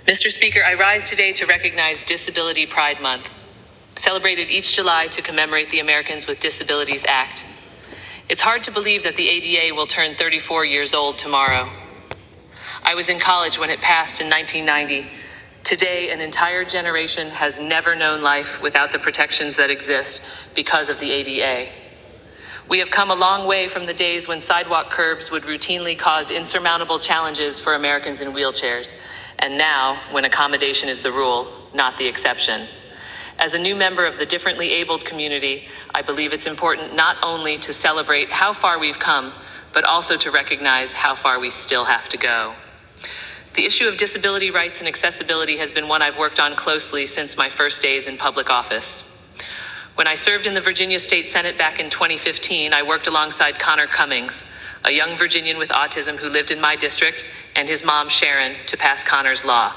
Mr. Speaker, I rise today to recognize Disability Pride Month, celebrated each July to commemorate the Americans with Disabilities Act. It's hard to believe that the ADA will turn 34 years old tomorrow. I was in college when it passed in 1990. Today, an entire generation has never known life without the protections that exist because of the ADA. We have come a long way from the days when sidewalk curbs would routinely cause insurmountable challenges for Americans in wheelchairs, and now, when accommodation is the rule, not the exception. As a new member of the differently abled community, I believe it's important not only to celebrate how far we've come, but also to recognize how far we still have to go. The issue of disability rights and accessibility has been one I've worked on closely since my first days in public office. When I served in the Virginia State Senate back in 2015, I worked alongside Connor Cummings, a young Virginian with autism who lived in my district, and his mom, Sharon, to pass Connor's Law,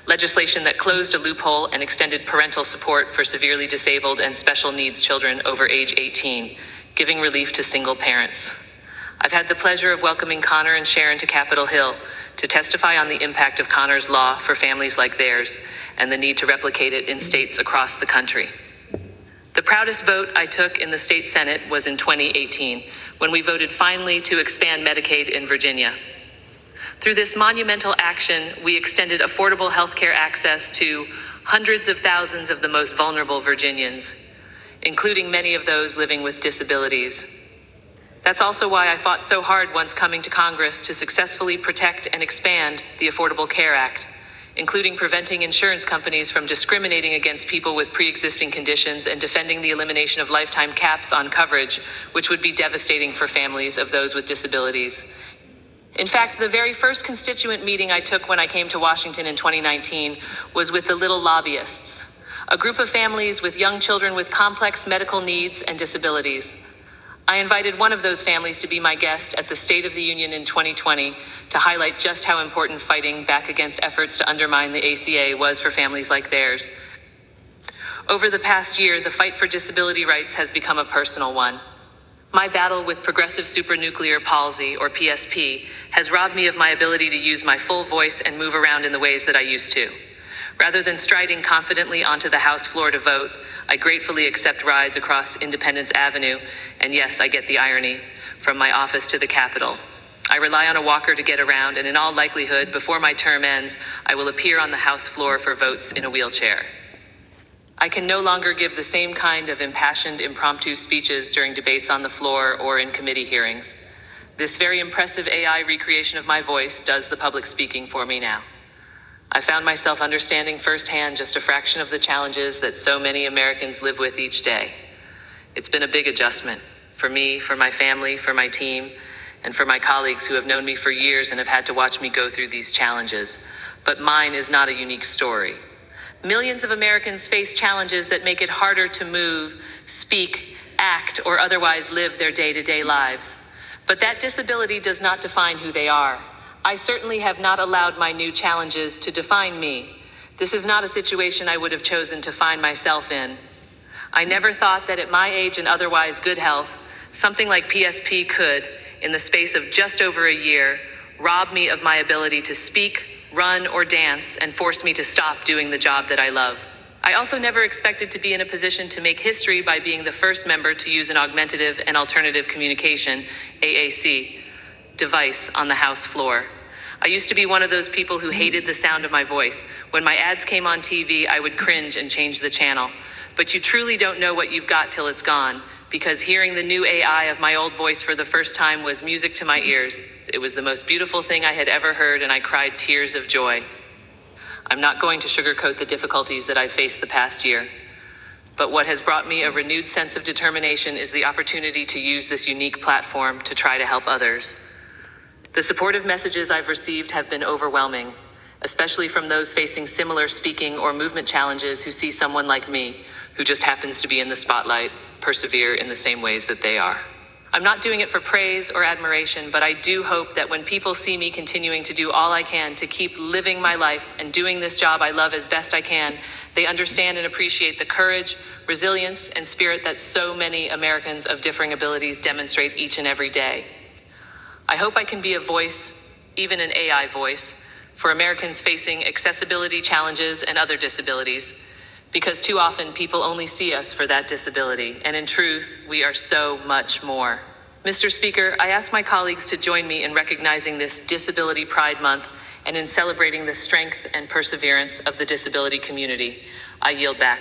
legislation that closed a loophole and extended parental support for severely disabled and special needs children over age 18, giving relief to single parents. I've had the pleasure of welcoming Connor and Sharon to Capitol Hill to testify on the impact of Connor's Law for families like theirs and the need to replicate it in states across the country. The proudest vote I took in the state Senate was in 2018, when we voted finally to expand Medicaid in Virginia. Through this monumental action, we extended affordable healthcare access to hundreds of thousands of the most vulnerable Virginians, including many of those living with disabilities. That's also why I fought so hard once coming to Congress to successfully protect and expand the Affordable Care Act, including preventing insurance companies from discriminating against people with pre-existing conditions and defending the elimination of lifetime caps on coverage, which would be devastating for families of those with disabilities. In fact, the very first constituent meeting I took when I came to Washington in 2019 was with the Little Lobbyists, a group of families with young children with complex medical needs and disabilities. I invited one of those families to be my guest at the State of the Union in 2020 to highlight just how important fighting back against efforts to undermine the ACA was for families like theirs. Over the past year, the fight for disability rights has become a personal one. My battle with progressive supranuclear palsy, or PSP, has robbed me of my ability to use my full voice and move around in the ways that I used to. Rather than striding confidently onto the House floor to vote, I gratefully accept rides across Independence Avenue, and yes, I get the irony, from my office to the Capitol. I rely on a walker to get around, and in all likelihood, before my term ends, I will appear on the House floor for votes in a wheelchair. I can no longer give the same kind of impassioned, impromptu speeches during debates on the floor or in committee hearings. This very impressive AI recreation of my voice does the public speaking for me now. I found myself understanding firsthand just a fraction of the challenges that so many Americans live with each day. It's been a big adjustment for me, for my family, for my team, and for my colleagues who have known me for years and have had to watch me go through these challenges. But mine is not a unique story. Millions of Americans face challenges that make it harder to move, speak, act, or otherwise live their day-to-day lives. But that disability does not define who they are. I certainly have not allowed my new challenges to define me. This is not a situation I would have chosen to find myself in. I never thought that at my age and otherwise good health, something like PSP could, in the space of just over a year, rob me of my ability to speak, run, or dance, and force me to stop doing the job that I love. I also never expected to be in a position to make history by being the first member to use an augmentative and alternative communication, AAC, device on the House floor. I used to be one of those people who hated the sound of my voice. When my ads came on TV, I would cringe and change the channel. But you truly don't know what you've got till it's gone, because hearing the new AI of my old voice for the first time was music to my ears. It was the most beautiful thing I had ever heard, and I cried tears of joy. I'm not going to sugarcoat the difficulties that I've faced the past year. But what has brought me a renewed sense of determination is the opportunity to use this unique platform to try to help others. The supportive messages I've received have been overwhelming, especially from those facing similar speaking or movement challenges who see someone like me, who just happens to be in the spotlight, persevere in the same ways that they are. I'm not doing it for praise or admiration, but I do hope that when people see me continuing to do all I can to keep living my life and doing this job I love as best I can, they understand and appreciate the courage, resilience, and spirit that so many Americans of differing abilities demonstrate each and every day. I hope I can be a voice, even an AI voice, for Americans facing accessibility challenges and other disabilities, because too often people only see us for that disability, and in truth, we are so much more. Mr. Speaker, I ask my colleagues to join me in recognizing this Disability Pride Month and in celebrating the strength and perseverance of the disability community. I yield back.